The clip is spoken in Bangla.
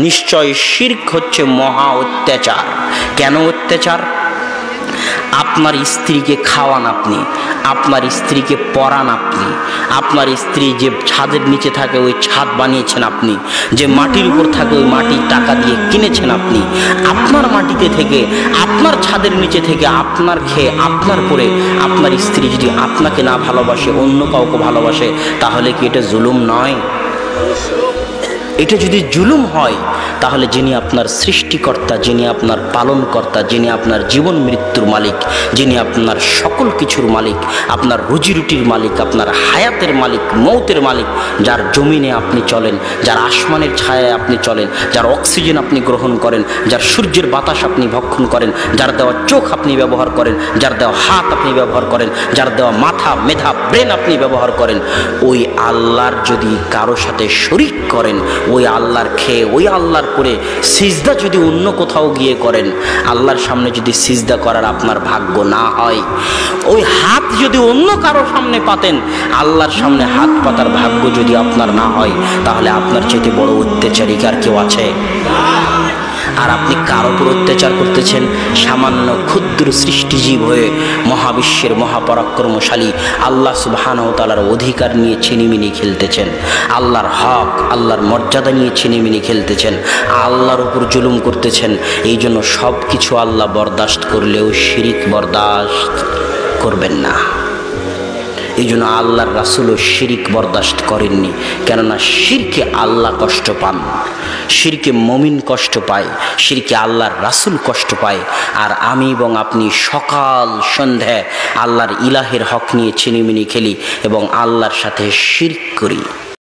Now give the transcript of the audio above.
নিশ্চয় শিরক হচ্ছে মহা অত্যাচার। কেন অত্যাচার? আপনার স্ত্রীকে খাওয়ান আপনি, আপনার স্ত্রীকে পরান আপনি, আপনার স্ত্রী যে ছাদের নিচে থাকে ওই ছাদ বানিয়েছেন আপনি, যে মাটির উপর থাকে ওই মাটি টাকা দিয়ে কিনেছেন আপনি, আপনার মাটিতে থেকে আপনার ছাদের নিচে থেকে আপনার খেয়ে আপনার পরে আপনার স্ত্রী যদি আপনাকে না ভালোবাসে অন্য কাউকে ভালোবাসে, তাহলে কি এটা জুলুম নয়? এটা যদি জুলুম হয় তাহলে যিনি আপনার সৃষ্টিকর্তা, যিনি আপনার পালনকর্তা, যিনি আপনার জীবন মৃত্যুর মালিক, যিনি আপনার সকল কিছুর মালিক, আপনার রুজি রুটির মালিক, আপনার হায়াতের মালিক, মৌতের মালিক, যার জমিনে আপনি চলেন, যার আসমানের ছায়ায় আপনি চলেন, যার অক্সিজেন আপনি গ্রহণ করেন, যার সূর্যের বাতাস আপনি ভক্ষণ করেন, যার দেওয়া চোখ আপনি ব্যবহার করেন, যার দেওয়া হাত আপনি ব্যবহার করেন, যার দেওয়া মাথা, মেধা, ব্রেন আপনি ব্যবহার করেন, ওই আল্লাহর যদি কারো সাথে শরীক করেন, ওই আল্লাহর খেয়ে ওই আল্লাহর পরে সিজদা যদি অন্য কোথাও গিয়ে করেন, আল্লাহর সামনে যদি সিজদা করার আপনার ভাগ্য না হয়, ওই হাত যদি অন্য কারো সামনে পাতেন, আল্লাহর সামনে হাত পাতার ভাগ্য যদি আপনার না হয়, তাহলে আপনার চাইতে বড় অত্যাচারী আর কেউ আছে? আর আপনি কার উপর অত্যাচার করতেছেন? সামান্য ক্ষুদ্র সৃষ্টিজীব হয়ে মহাবিশ্বের মহাপরাক্রমশালী আল্লাহ সুবহানাহু ওয়া তাআলার অধিকার নিয়ে ছিনিমিনি খেলতেছেন, আল্লাহর হক, আল্লাহর মর্যাদা নিয়ে ছিনিমিনি খেলতেছেন, আল্লাহর উপর জুলুম করতেছেন। এই জন্য সব কিছু আল্লাহ বরদাস্ত করলেও শিরিক বরদাস্ত করবেন না। এই জন্য আল্লাহর রাসূলও শিরিক বরদাস্ত করেননি, কেননা শিরকে আল্লাহ কষ্ট পান, শিরকে মুমিন কষ্ট পায়, শিরকে আল্লাহর রাসূল কষ্ট পায়। আর আমি এবং আপনি সকাল সন্ধ্যায় আল্লাহর ইলাহের হক নিয়ে ছিনিমিনি খেলি এবং আল্লাহর সাথে শিরক করি।